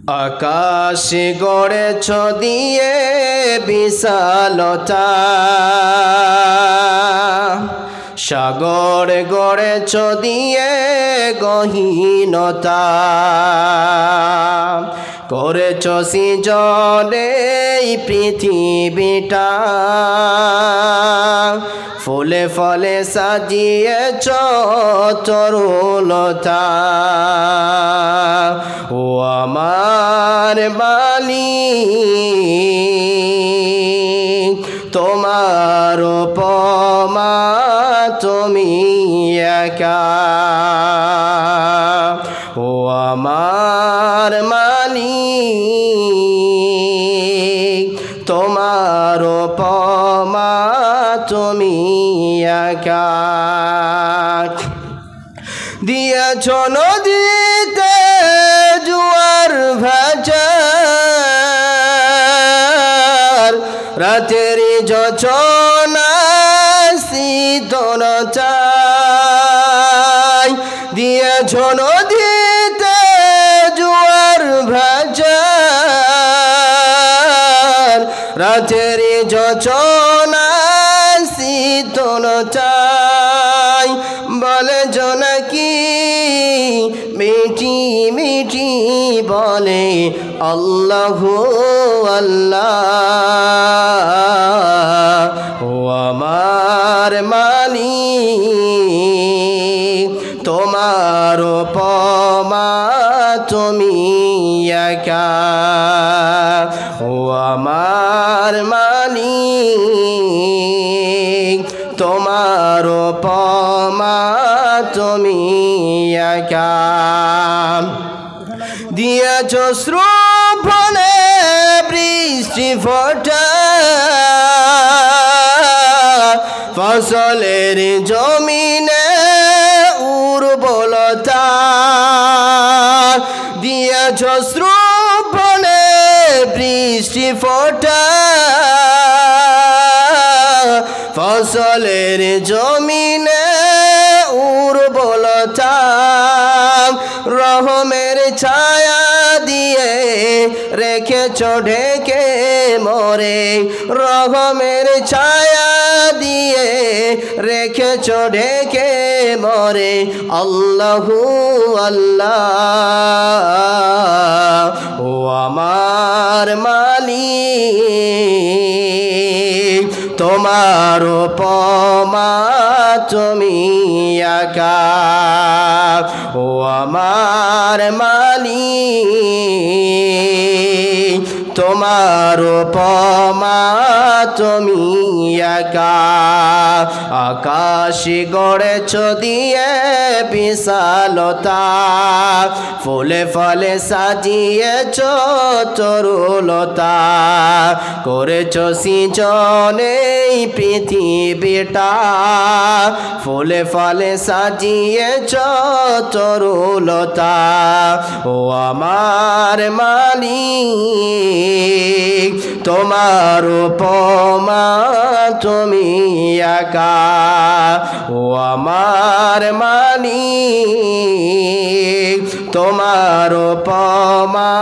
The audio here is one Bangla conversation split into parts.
আকাশ গড়েছ দিয়ে বিশালতা, সাগর গড়েছ দিয়ে গহীনতা, করেছ সৃজনে এই পৃথিবীটা, ফুলে ফলে সাজিয়েছ তরুলতা। ও আমার মালিক, তোমার উপমা তুমি একা। ও আমার মালিক, তোমার উপমা তুমি একা। দিয়েছ নদীতে জোয়ার ভাটার, রাতের যোছনা শীতলতায়। দিয়েছ নদীতে জোয়ার ভাটার, রাতের যোছনা শীতলতায়। বলে জোনাকি মিটি মিটি বলে আল্লাহু আল্লাহ। ও আমার মালিক, তোমার উপমা তুমি একা। ও আমার মালিক, তোমার উপমা তুমি একা। দিয়েছ শ্রুভনে বৃষ্টি ফোঁটা, ফসলের জমিনে উর্বরতা। দিয়েছ শ্রুভনে বৃষ্টি ফোঁটা, ফসলের জমিনে উর্বরতা। রহমের ছায়া দিয়ে রেখেছ ঢেকে মোরে, রহমের ছায়া দিয়ে রেখেছ ঢেকে মোরে আল্লাহু আল্লাহ। ও আমার মালিক, তোমার উপমা তুমি একা। ও আমার মালিক, তোমার উপমা তুমি একা। আকাশ গড়েছ দিয়ে বিশালতা, ফুলে ফলে সাজিয়েছ তরুলতা, করেছ সৃজনে এই পৃথিবীটা, ফুলে ফলে সাজিয়েছ তরুলতা। ও আমার মালিক, তোমার উপমা তুমি একা। ও আমার মালিক, তোমার উপমা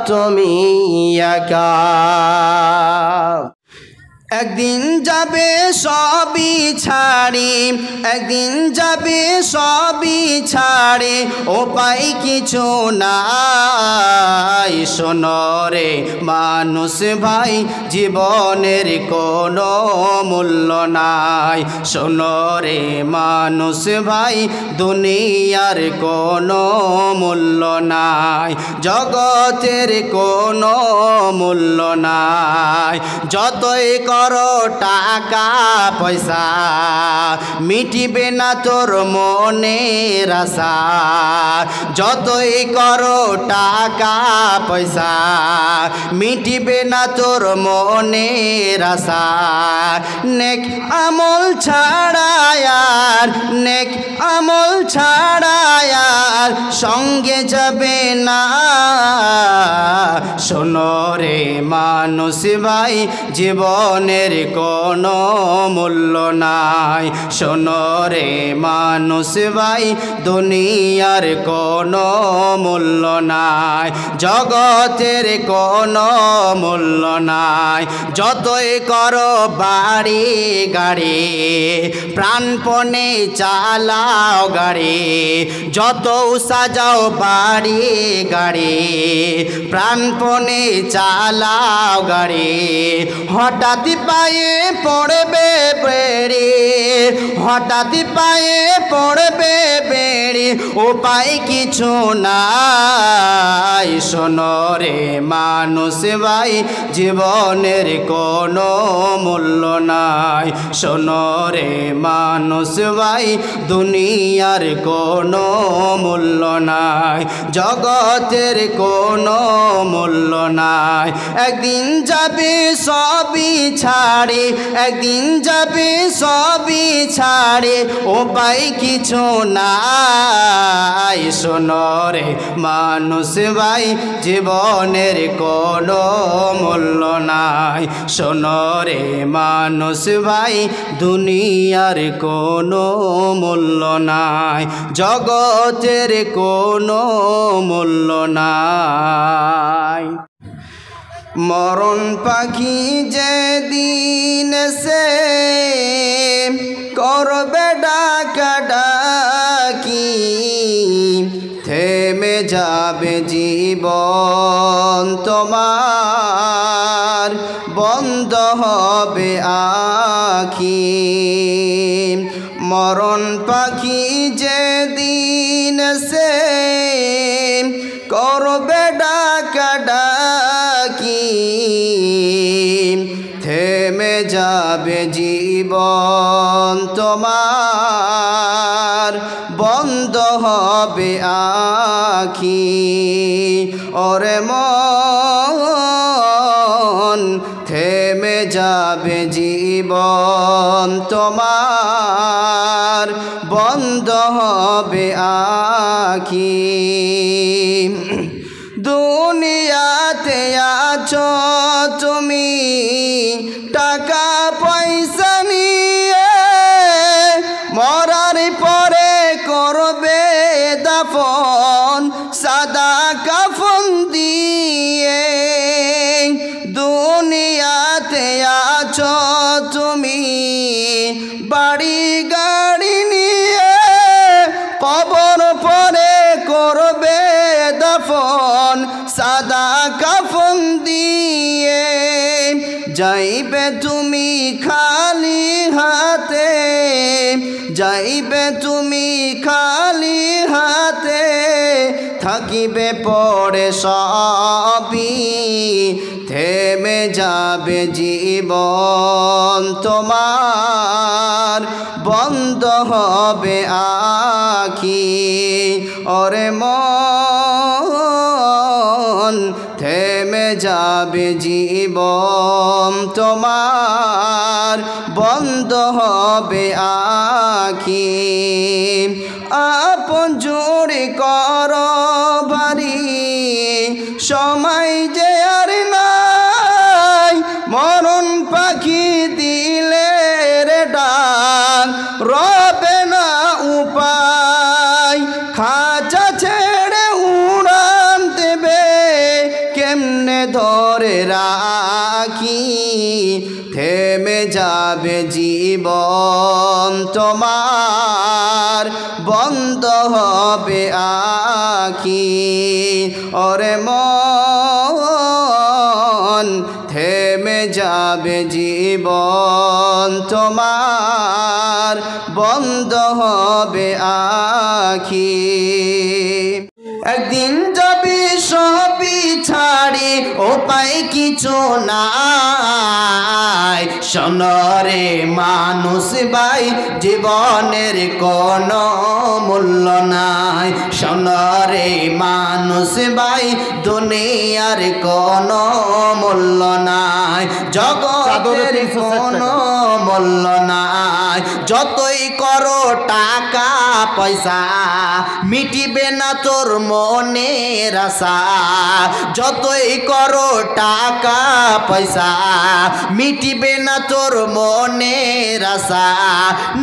তুমি একা। একদিন যাবে সবই ছাড়ি, একদিন যাবে সবই ছাড়ে, উপায় কিছু নাই। শোনো রে মানুষ ভাই, জীবনের কোনো মূল্য নাই। শোনো রে মানুষ ভাই, দুনিয়ার কোনো মূল্য নাই, জগতের কোনো মূল্য নাই। যতই করো টাকা পয়সা, মিটিবে না তোর মনের আশা। যতই করো টাকা পয়সা, মিটিবে না তোর মনের আশা। নেক আমল ছাড়া আর, নেক আমল ছাড়া আর সঙ্গে যাবে না। শোনো রে মানুষ ভাই, জীবনের কোনো মূল্য নাই। শোনো রে মানুষ ভাই দুনিয়ার কোনো মূল্য নাই, জগতের কোনো মূল্য নাই। যতই করো বাড়ি গাড়ি, প্রাণপণে চালাও গাড়ি, যত সাজাও বাড়ি গাড়ি, প্রাণপণে চালাও গাড়ি, হঠাৎ পায়ে পড়বে বেড়ি, হঠাৎ পায়ে পড়বে বেড়ি, উপায় কিছু নাই। শোনো রে মানুষ ভাই জীবনের কোনো মূল্য নাই। শোনো রে মানুষ ভাই দুনিয়ার কোনো মূল্য নাই, জগতের কোনো মূল্য নাই। একদিন যাবে সবই ছাড়ে, একদিন যাবে সবই ছাড়ে, উপায় কিছু নাই। শোনো রে মানুষ ভাই জীবনের কোনো মূল্য নাই। শোনো রে মানুষ ভাই দুনিয়ার কোনো মূল্য নাই, জগতের কোনো মূল্য নাই। মরণ পাখি যেদিন সে করবে ডাকাডাকি, থেমে যাবে জীবন তোমার, বন্ধ হবে আখি। মরণ পাখি যেদিন সে করবে ডাকাডাকি, থেমে যাবে জীবন তোমার, বন্ধ হবে আখি। ওরে মন থেমে যাবে জীবন তোমার, বন্ধ হবে আখি। দুনিয়াতে আছো তুমি টাকা পয়সা নিয়ে, মরার পরে করবে দাফন সাদা কাফন দিয়ে। দুনিয়াতে আছো তুমি বাড়ি গাড়ি নিয়ে, কবর পরে করবে দাফন সাদা কাফন দিয়ে। যাইবে তুমি খালি হাতে, যাইবে তুমি খালি হাতে, থাকিবে পড়ে সবই, থেমে যাবে জীবন তোমার, বন্ধ হবে আখি। ওরে মন থেমে যাবে জীবন তোমার, বন্ধ হবে আখি। আপন জোরে করো ভারী, সময় যে আর নাই, মরণ পাখি দিলে রে ডাক, রবে না উপায়। খাঁচা ছেড়ে উড়ান দেবে কেমনে ধরে রাখি, থেমে যাবে জীবন তোমার, বন্ধ হবে আখি। ওরে মন থেমে যাবে জীবন তোমার, বন্ধ হবে আখি। একদিন যাবি সবই ছাড়ি, উপায় কিছু নাই। শোনো রে মানুষ ভাই জীবনের কোনো মূল্য নাই। শোনো রে মানুষ ভাই দুনিয়ার কোনো মূল্য নাই, জগতের কোনো মূল্য নাই। নাই যতই করো টাকা পয়সা মিটিবে না তোর মনের আশা যতই করো টাকা পয়সা মিটিবে না তোর মনের আশা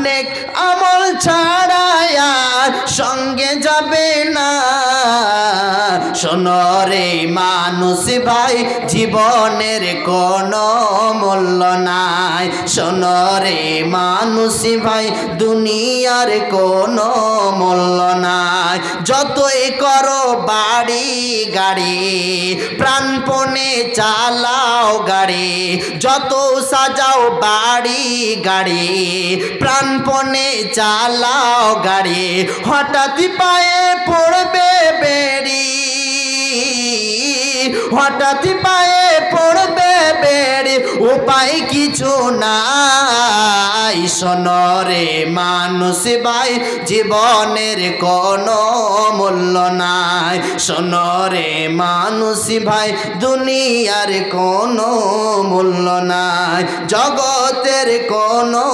নেক আমল ছাড়া আর সঙ্গে যাবে না শোনো রে মানুষ ভাই জীবনের কোনো মূল্য নাই শোনো রে মানুষ ভাই দুনিয়ার কোনো মূল্য নাই যতই করো বাড়ি গাড়ি প্রাণপণে চালাও গাড়ি যত সাজাও বাড়ি গাড়ি প্রাণপণে চালাও গাড়ি হঠাৎ পায়ে পড়বে বেড়ি হঠাৎ পায়ে পড়বে বেড়ি উপায় কিছু নাই শোনো রে মানুষ ভাই জীবনের কোনো মূল্য নাই শোনো রে মানুষ ভাই দুনিয়ার কোনো মূল্য নাই জগতের কোনো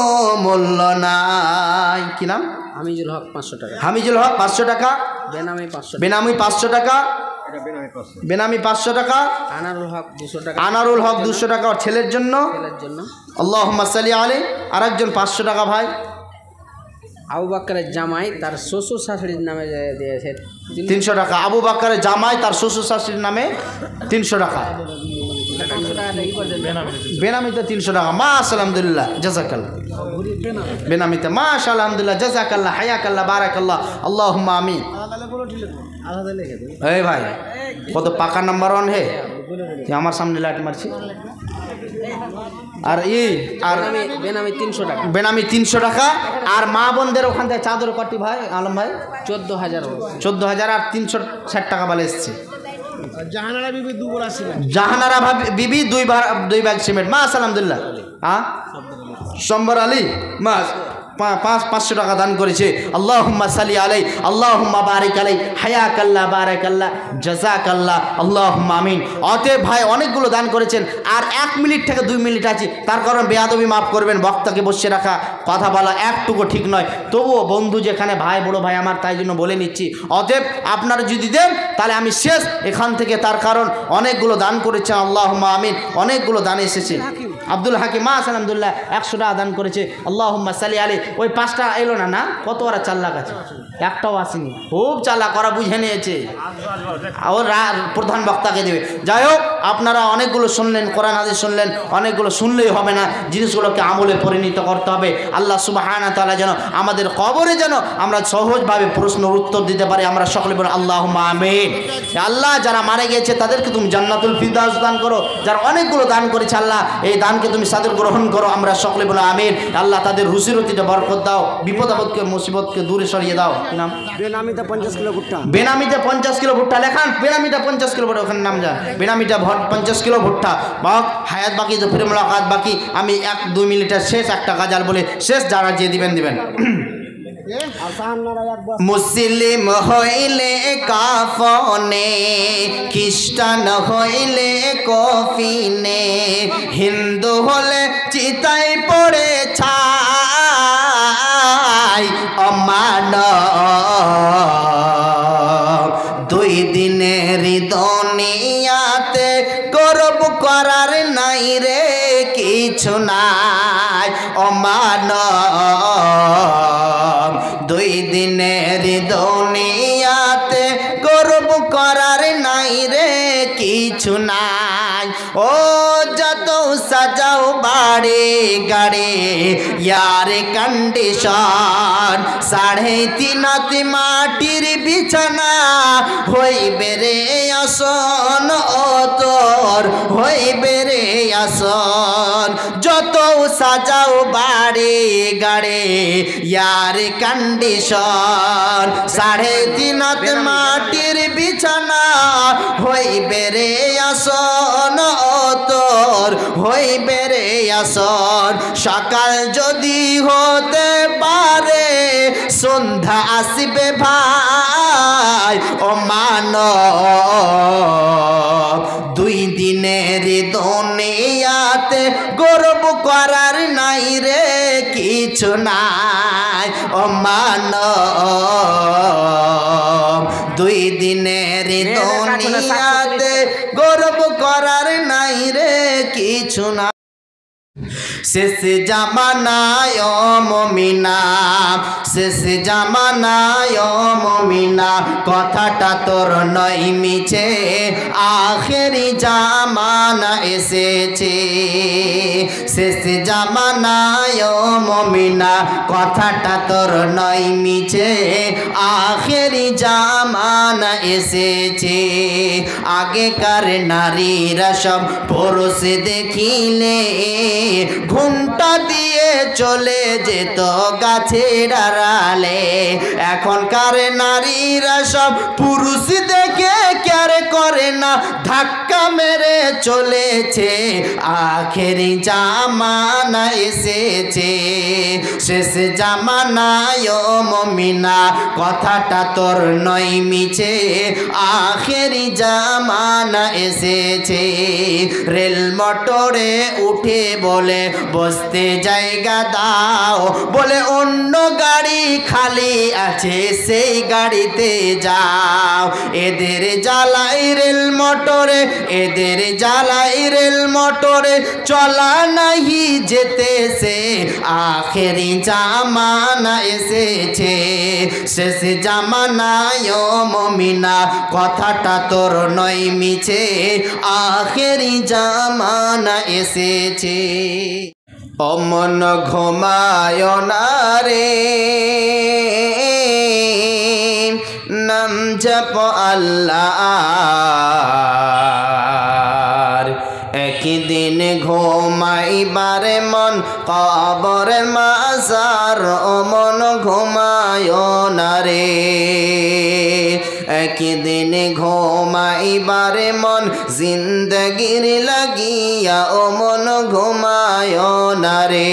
মূল্য নাই কি নাম হামিজুল হক 500 টাকা হামিজুল হক 500 টাকা বেনামি 500 বেনামি 500 টাকা বেনামি 500 টাকা আনারুল হক 200 টাকা আনারুল হক 200 টাকা ছেলের জন্য আল্লাহুম্মা সাল্লি আলাইহি আরেকজন 500 টাকা ভাই আবু বকরের জামাই তার শ্বশুর শাশুড়ির নামে দিয়েছে 300 টাকা আবু বকরের জামাই তার শ্বশুর শাশুড়ির নামে 300 টাকা বেনামিতে 300 টাকা মাশাআল্লাহ আলহামদুলিল্লাহ জাযাকাল্লাহ বেনামিতে মাশাআল্লাহ আলহামদুলিল্লাহ জাযাকাল্লাহ হায়াকাল্লাহ বারাকাল্লাহ আল্লাহুম্মা আমিন এই ভাই কত পাকা নাম্বার 1 হে আমার সামনে লাইট মারছি আর আর বেনামি 300 টাকা বেনামি 300 টাকা আর মা বোনদের ওখান থেকে চাদর কটি ভাই আলম ভাই 14000 আর 360 টাকা বলে এসছে জাহানারা বিবি দুবার আসিলেন জাহানারা বিবি দুই ব্যাগ সিমেন্ট মাশাআল্লাহ আলহামদুলিল্লাহ হ্যাঁ সম্বর আলী মাস 500 টাকা দান করেছে আল্লাহুম্মা সাল্লি আলাইহি আল্লাহুম্মা বারিক আলাইহি হায়াকাল্লাহ বারাকাল্লাহ জাযাকাল্লাহ আল্লাহুম্মা আমিন অতএব ভাই অনেকগুলো দান করেছেন আর 1 মিনিট থেকে 2 মিনিট আছে তার কারণ বেয়াদবি মাফ করবেন বক্তাকে বসে রাখা কথা বলা একটুকু ঠিক নয় তবুও বন্ধু যেখানে ভাই বড় ভাই আমার তাই জন্য বলে নিচ্ছি অতএব আপনারা যদি দেন তাহলে আমি শেষ এখান থেকে তার কারণ অনেকগুলো দান করেছেন আল্লাহুম্মা আমিন অনেকগুলো দান এসেছে আব্দুল হাকিম মাশাআল্লাহ আলহামদুলিল্লাহ 100 টাকা দান করেছে আল্লাহুম্মা সাল্লি আলাইহি ওই 5টা এলো না না কত ওরা চালাক আছে একটাও আসেনি খুব চালাক ওরা বুঝে নিয়েছে ওর প্রধান বক্তাকে দেবে যাই হোক আপনারা অনেকগুলো শুনলেন কোরআন হাদিস শুনলেন অনেকগুলো শুনলেই হবে না জিনিসগুলোকে আমলে পরিণত করতে হবে আল্লাহ সুবহানাহু ওয়া তাআলা যেন আমাদের কবরে যেন আমরা সহজভাবে প্রশ্নের উত্তর দিতে পারি আমরা সকলে বলি আল্লাহুম্মা আমিন আল্লাহ যারা মারা গিয়েছে তাদেরকে তুমি জান্নাতুল ফিরদাউস দান করো যারা অনেকগুলো দান করেছে আল্লাহ এই দানকে তুমি সাদর গ্রহণ করো আমরা সকলে বলি আমিন আল্লাহ তাদের রুজিরুটিতে বরকত দাও বিপদ আপদকে মুসিবতকে দূরে সরিয়ে দাও কি নাম বেনামিতে 50 কিলো ভুট্টা বেনামিতে 50 কিলো ভুট্টা লেখান বেনামিতে 50 কিলো ভুট্টা ওখানে নাম যান বেনামিতে 50 কিলো ভুট্টা বা হায়াত বাকি তো ফিরে মুলাকাত বাকি আমি 1-2 মিনিটের শেষ একটা গাজাল বলে শেষ যারা যে দিবেন মুসলিম হইলে কাফনে খ্রিস্টান হইলে কফিনে হিন্দু হলে চিতায় পড়ে ছাই অমান 2 দিনের দুনিয়াতে গর্ব করার নাই রে কিছু নাই অমান 2 দিনের দুনিয়াতে গর্ব করার নাই রে কিছু নাই ও যত সাজাও বাড়ি গাড়ি ইয়ার কন্ডিশন 3.5 মাটির বিছানা হইবে রে আসন ও তোর হইবে রে আসন যত সাজাও বাড়ি গাড়ি ইয়ার কন্ডিশন 3.5 মাটির বিছানা হইবে রে আসন ও তোর হইবে রে আসন সকাল যদি হতে পারে সন্ধ্যা আসবে ভাই ও মানব 2 দিনের দুনিয়াতে গর্ব করার নাই রে কিছু কিছু নাই ও মানব দুই দিনের দুনিয়াতে গর্ব করার নাই রে কিছু না শেষ জামানায় ও মুমিনা শেষ জামানায় ও মুমিনা কথাটা তোর নয় মিছে আখেরি জামানা এসেছে শেষ জামানায় ও মুমিনা কথাটা তোর নয় মিছে আখেরি জামানা এসেছে আগেকার নারীরা সব পুরুষ দেখিলে ঘুমটা দিয়ে চলে যেত গাছের আড়ালে এখনকার নারীরা সব পুরুষ দেখে কেয়ার করে না ধাক্কা মেরে চলেছে আখেরি জামানা এসেছে শেষ জামানায় ও মুমিনা কথাটা তোর নয় মিছে আখেরি জামানা এসেছে রেল মোটরে উঠে বলে বসতে জায়গা দাও বলে অন্য গাড়ি খালি আছে সেই গাড়িতে যাও এদের জ্বালাই রেল মোটরে এদের জ্বালাই রেল মোটরে চলা নাহি যেতেছে আখেরি জামানা এসেছে শেষ জামানায় ও মুমিনা কথাটা তোর নয় মিছে আখেরি জামানা এসেছে অমন ঘুমায় না রে নাম জপ আল্লাহর একদিন ঘুমাইবার মন কবরের মাজার অমন ঘুমায় না রে একদিন ঘুমাইবার মন জিন্দগির লাগিয়া ও মন ঘুমায় না রে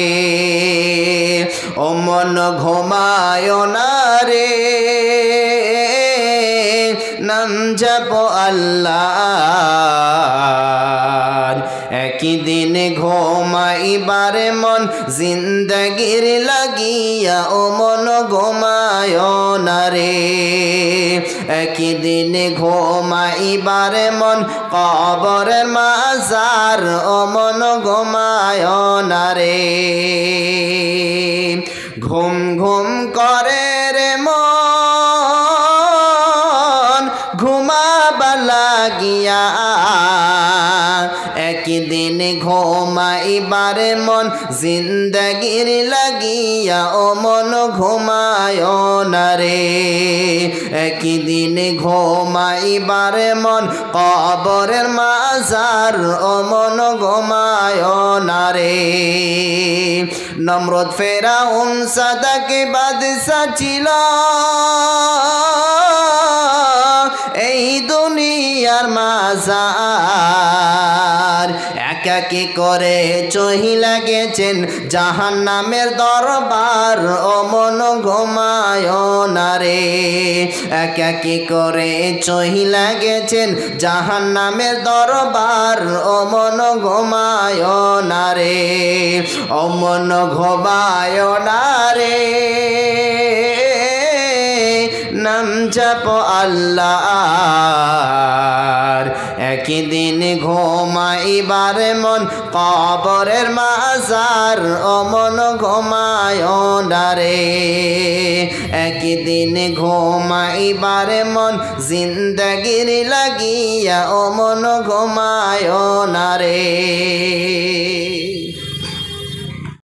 ও মন ঘুমায় না রে নাম জপ আল্লাহর একদিন ঘুমাইবার মন জিন্দগির লাগিয়া ও মন ঘুমায় না রে একদিন ঘুমাইবার মন কবরের মাজার ও মন ঘুমায় না রে ঘুম ঘুম করে রে মন ঘুমাবা লাগিয়া একদিন ঘুমাইবার মন জিন্দগির লাগিয়া ও মন ঘুমায় না রে একদিন ঘুমাইবার মন কবরের মাজার ও মন ঘুমায় না রে নমরুদ ফেরাউন সাদাকে বাদশা ছিল এই দুনিয়ার মাজার একাকি করে চহিলা গেছেন জাহান্নামের দরবার ও মন ঘুমায় না রে একাকি করে চহিলা গেছেন জাহান্নামের দরবার ও মন ঘুমায় না রে ও মন ঘুমায় না রে নাম জপ আল্লাহর একদিন ঘুমাইবার মন কবরের মাজার ও মন ঘুমায় না রে একদিন ঘুমাইবার মন জিন্দগির লাগিয়া ও মন ঘুমায় না রে